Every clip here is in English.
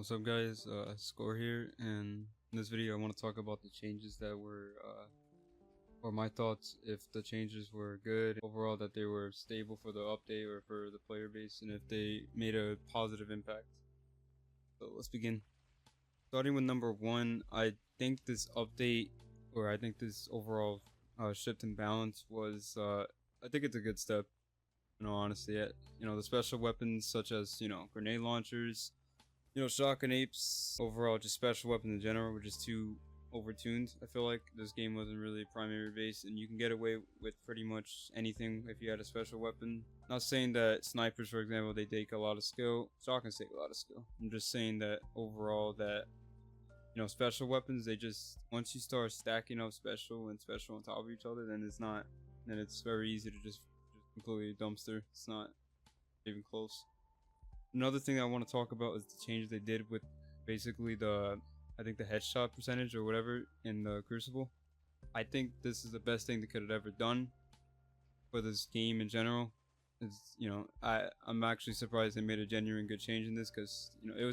What's up guys, Score here, and in this video I want to talk about the changes that were, or my thoughts if the changes were good overall, that they were stable for the update or for the player base, and if they made a positive impact. So let's begin. Starting with number one, I think this update, or I think this overall shift in balance was, I think it's a good step, in all honesty. The special weapons such as, grenade launchers, shotgun apes, overall just special weapons in general were just too overtuned. I feel like this game wasn't really primary based, and you can get away with pretty much anything if you had a special weapon. Not saying that snipers, for example, they take a lot of skill. Shotguns take a lot of skill. I'm just saying that overall that, special weapons, they just, once you start stacking up special and special on top of each other, then it's very easy to just completely dumpster. It's not even close. Another thing I want to talk about is the changes they did with basically I think the headshot percentage or whatever in the Crucible. I think this is the best thing they could have ever done for this game in general. I'm actually surprised they made a genuine good change in this, because it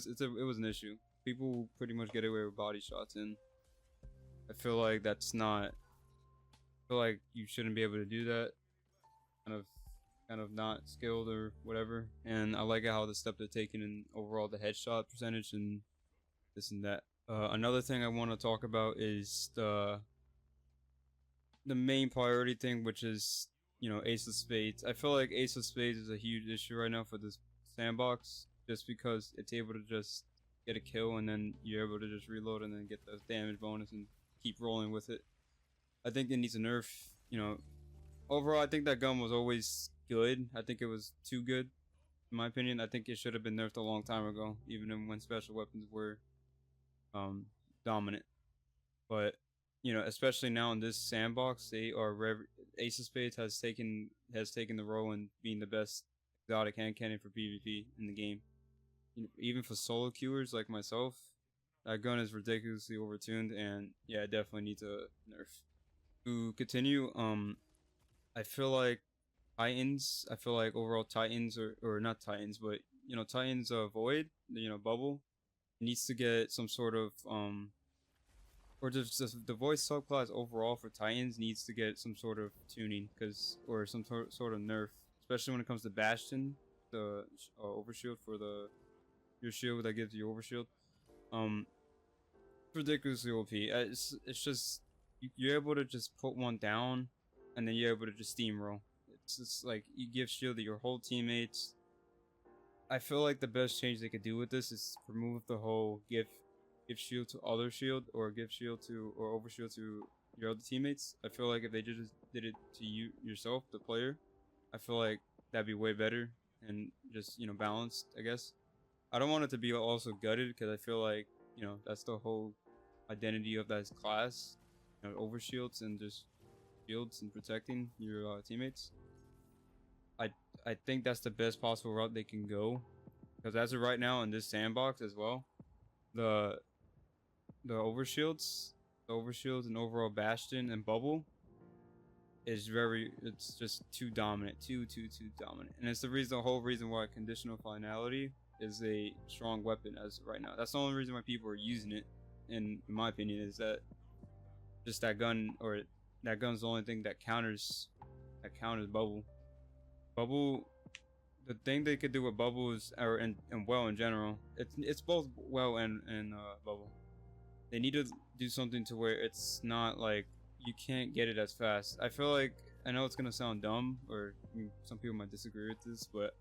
was an issue. People pretty much get away with body shots, and I feel like you shouldn't be able to do that. Kind of not skilled or whatever. And I like how the step they're taking in overall the headshot percentage and this and that. Another thing I want to talk about is the main priority thing, which is Ace of Spades. I feel like Ace of Spades is a huge issue right now for this sandbox, just because it's able to just get a kill and then you're able to just reload and then get the damage bonus and keep rolling with it. I think it needs a nerf. Overall, I think that gun was always good. I think it was too good, in my opinion. I think it should have been nerfed a long time ago, even when special weapons were dominant. But especially now in this sandbox, Ace of Spades has taken the role in being the best exotic hand cannon for PvP in the game. Even for solo queuers like myself, that gun is ridiculously overtuned, and yeah, it definitely needs a nerf. To continue, I feel like overall Titans, or not Titans, but Titans Void, Bubble, needs to get some sort of or just the voice subclass overall for Titans needs to get some sort of tuning, or some sort of nerf, especially when it comes to Bastion, the overshield for your shield that gives you overshield. Ridiculously OP. It's just you're able to just put one down, and then you're able to just steamroll. It's just like you give shield to your whole teammates. I feel like the best change they could do with this is remove the whole give shield to other shield, or give shield to or overshield to your other teammates. I feel like if they just did it to you yourself, the player, I feel like that'd be way better and just balanced, I guess. I don't want it to be also gutted, because I feel like that's the whole identity of that class, overshields and just shields and protecting your teammates. I think that's the best possible route they can go, because as of right now in this sandbox as well, the overshields and overall Bastion and Bubble it's just too dominant, too dominant, and it's the whole reason why conditional finality is a strong weapon as of right now. That's the only reason why people are using it, in my opinion, is that just that gun's the only thing that counters Bubble. The thing they could do with Bubble is, and well in general, it's both well and Bubble. They need to do something to where it's not like you can't get it as fast. I feel like, I know it's gonna sound dumb, or some people might disagree with this, but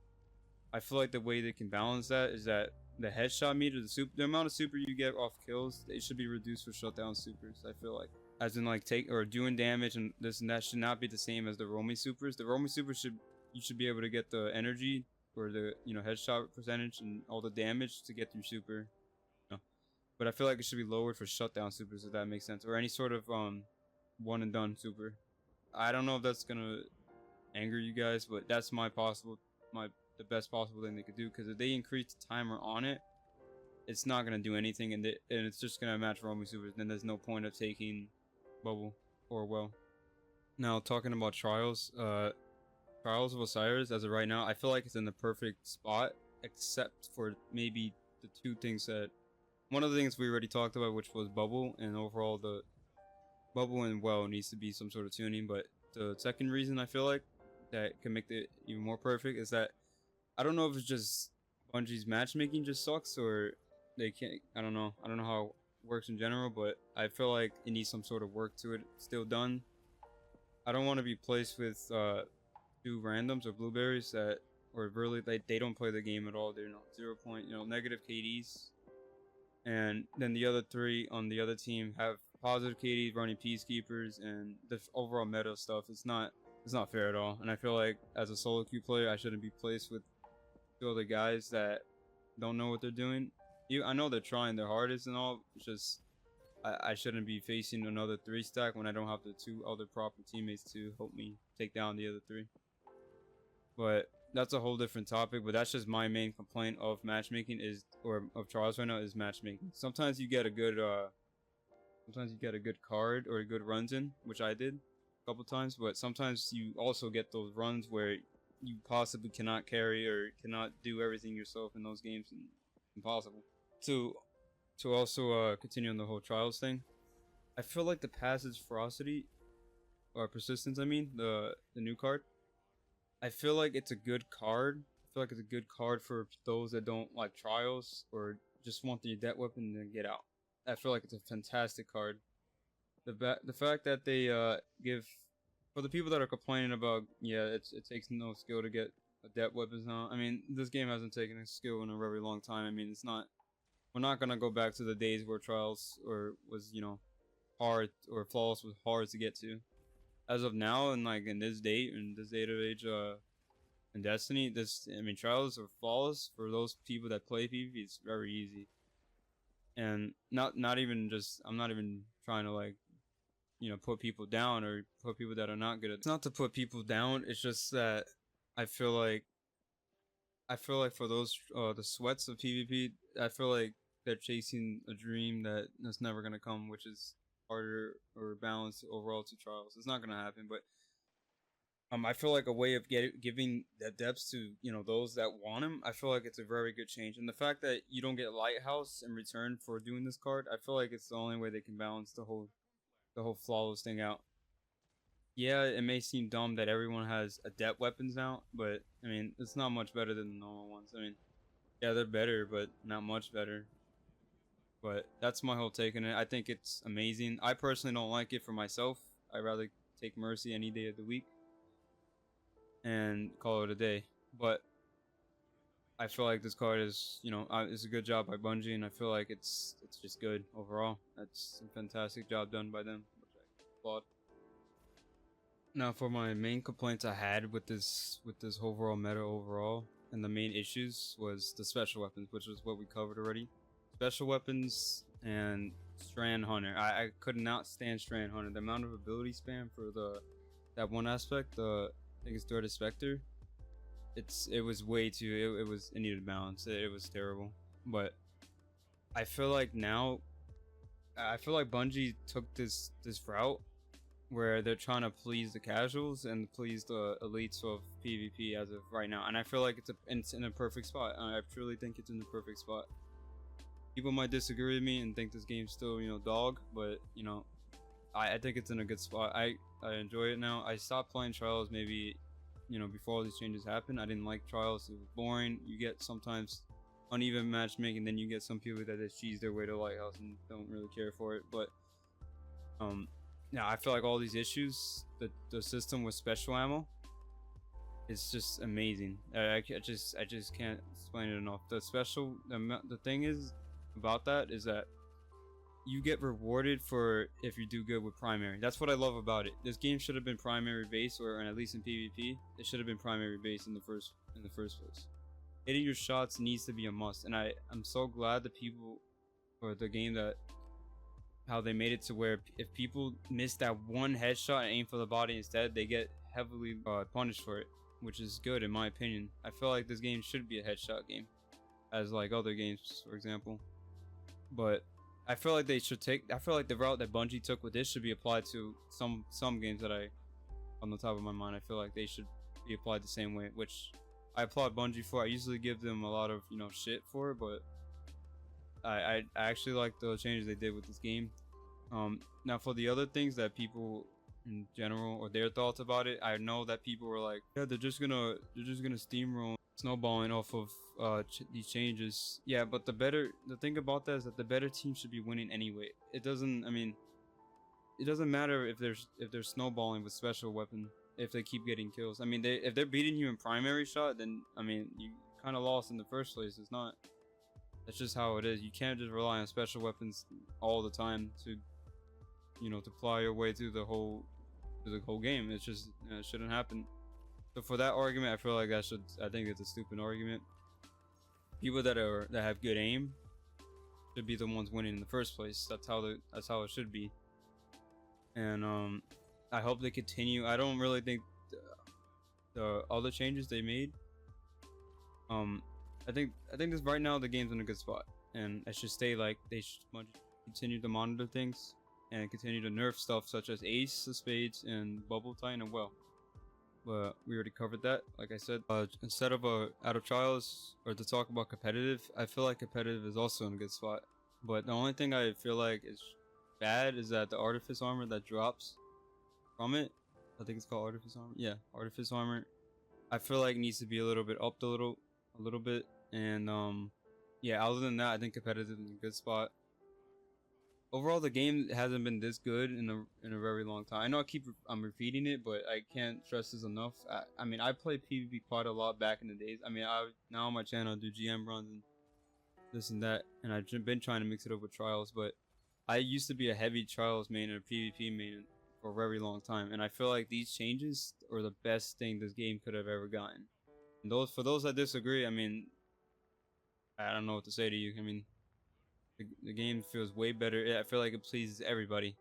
I feel like the way they can balance that is that the headshot meter, the amount of super you get off kills, they should be reduced for shutdown supers. I feel like, as in like doing damage and this and that, should not be the same as the roamy supers. The roamy supers you should be able to get the energy, or the headshot percentage and all the damage to get through super. But I feel like it should be lowered for shutdown supers, if that makes sense, or any sort of one and done super. I don't know if that's gonna anger you guys, but that's the best possible thing they could do, because if they increase the timer on it, it's not gonna do anything, and it's just gonna match roamy supers. Then there's no point of taking Bubble or well. Now talking about Trials of Osiris, as of right now, I feel like it's in the perfect spot, except for maybe the two things that, one of the things we already talked about, which was bubble, and overall the bubble and well needs to be some sort of tuning. But the second reason I feel like that can make it even more perfect is that I don't know if it's just Bungie's matchmaking just sucks, or they can't. I don't know how it works in general, but I feel like it needs some sort of work to it still done. I don't want to be placed with two randoms or blueberries that, or really they don't play the game at all. They're 0 point, negative KDs, and then the other three on the other team have positive KDs running peacekeepers, and the overall meta stuff. It's not fair at all. And I feel like as a solo queue player, I shouldn't be placed with two other guys that don't know what they're doing. I know they're trying their hardest and all. It's just I shouldn't be facing another 3-stack when I don't have the two other proper teammates to help me take down the other 3. But that's a whole different topic. But that's just my main complaint of matchmaking of trials right now is matchmaking. Sometimes you get a good card or a good runs in, which I did a couple times. But sometimes you also get those runs where you possibly cannot carry or cannot do everything yourself in those games, and impossible. To also continue on the whole trials thing, I feel like the passage ferocity or persistence, I mean the new card, I feel like it's a good card. I feel like it's a good card for those that don't like trials or just want the debt weapon and get out. I feel like it's a fantastic card. The fact that they give, for the people that are complaining about, it takes no skill to get adept weapons now. I mean, this game hasn't taken a skill in a very long time. I mean, we're not gonna go back to the days where trials was hard, or flawless was hard to get to. As of now, and like in this date of age, in Destiny, trials are flawless for those people that play PvP. It's very easy, and not even just, I'm not even trying to put people down or put people that are not good at it. It's not to put people down. It's just that I feel like for those the sweats of PvP, I feel like they're chasing a dream that's never gonna come, which is harder or balanced overall to trials. It's not gonna happen, but I feel like a way of giving the depths to those that want him. I feel like it's a very good change, and the fact that you don't get Lighthouse in return for doing this card, I feel like it's the only way they can balance the whole flawless thing out. Yeah, it may seem dumb that everyone has adept weapons now, but I mean, it's not much better than the normal ones. I mean, yeah, they're better, but not much better. But that's my whole take on it. I think it's amazing. I personally don't like it for myself. I'd rather take Mercy any day of the week and call it a day. But I feel like this card is, it's a good job by Bungie, and I feel like it's just good overall. That's a fantastic job done by them, which I applaud. Now, for my main complaints I had with this overall meta overall, and the main issues was the special weapons, which was what we covered already. Special weapons and Strand Hunter. I could not stand Strand Hunter. The amount of ability spam for that one aspect, I think it's Threaded Spectre. It was way too. It needed balance. It was terrible. But I feel like now, Bungie took this route where they're trying to please the casuals and please the elites of PvP as of right now, and I feel like it's in a perfect spot. I truly think it's in the perfect spot. People might disagree with me and think this game's still dog, but I think it's in a good spot. I enjoy it now. I stopped playing trials maybe before all these changes happened. I didn't like trials. It was boring. You get sometimes uneven matchmaking, then you get some people that just cheese their way to Lighthouse and don't really care for it. But I feel like all these issues, the system with special ammo, it's just amazing. I just can't explain it enough. The thing is about that is that you get rewarded for if you do good with primary. That's what I love about it. This game should have been primary base, or at least in PvP, it should have been primary base in the first place. Hitting your shots needs to be a must, and I'm so glad the people, or the game, that how they made it to where if people miss that one headshot and aim for the body instead, they get heavily punished for it, which is good in my opinion. I feel like this game should be a headshot game, as like other games, for example. But I feel like the route that Bungie took with this should be applied to some games that on the top of my mind, I feel like they should be applied the same way, which I applaud Bungie for. I usually give them a lot of shit for it, but I actually like the changes they did with this game. Now for the other things that people in general or their thoughts about it, I know that people were like, yeah, they're just gonna steamroll snowballing off of these changes. Yeah, but the thing about that is that the better team should be winning anyway. It doesn't matter if they're snowballing with special weapon if they keep getting kills. I mean, if they're beating you in primary shot, then I mean you kind of lost in the first place. It's not. That's just how it is. You can't just rely on special weapons all the time to to ply your way through the whole game. It's just it shouldn't happen. So for that argument, I feel like I think it's a stupid argument. People that have good aim should be the ones winning in the first place. That's how it should be. And I hope they continue. I don't really think the other changes they made. I think this right now the game's in a good spot, and it should stay like they should continue to monitor things and continue to nerf stuff such as Ace of Spades and Bubble Titan and well. But we already covered that. Like I said, instead of out of trials or to talk about competitive, I feel like competitive is also in a good spot. But the only thing I feel like is bad is that the artifice armor that drops from it, I think it's called artifice armor. Yeah, artifice armor. I feel like it needs to be a little bit upped a little bit. And yeah, other than that, I think competitive is in a good spot. Overall, the game hasn't been this good in a very long time. I know I'm repeating it, but I can't stress this enough. I mean, I played PvP quite a lot back in the days. I mean, now on my channel I do GM runs and this and that, and I've been trying to mix it up with trials. But I used to be a heavy trials main and a PvP main for a very long time, and I feel like these changes are the best thing this game could have ever gotten. And for those that disagree, I mean, I don't know what to say to you. I mean, the game feels way better. I feel like it pleases everybody.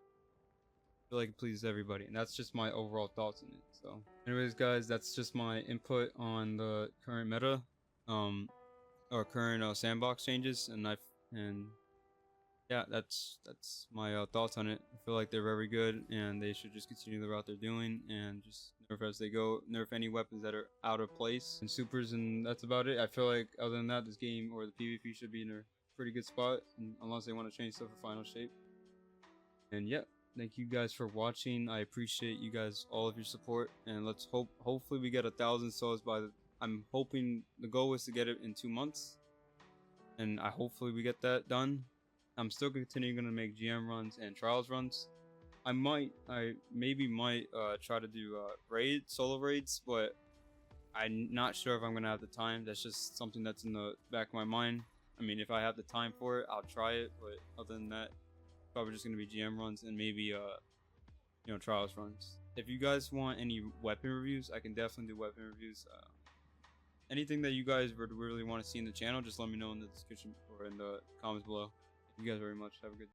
And that's just my overall thoughts on it. So anyways, guys, that's just my input on the current meta or current sandbox changes, and yeah, that's my thoughts on it. I feel like they're very good, and they should just continue the route they're doing and just nerf as they go. Nerf any weapons that are out of place and supers, and that's about it. I feel like other than that, this game or the PvP should be in a pretty good spot, unless they want to change stuff for final shape. And yeah, thank you guys for watching. I appreciate you guys, all of your support, and let's hopefully we get 1,000 subs I'm hoping the goal is to get it in 2 months, and hopefully we get that done. I'm still continuing to make GM runs and trials runs. I maybe might try to do solo raids, but I'm not sure if I'm gonna have the time. That's just something that's in the back of my mind. I mean, if I have the time for it, I'll try it, but other than that, probably just gonna be GM runs and maybe trials runs. If you guys want any weapon reviews, I can definitely do weapon reviews. Anything that you guys would really want to see in the channel, just let me know in the description or in the comments below. Thank you guys very much. Have a good day.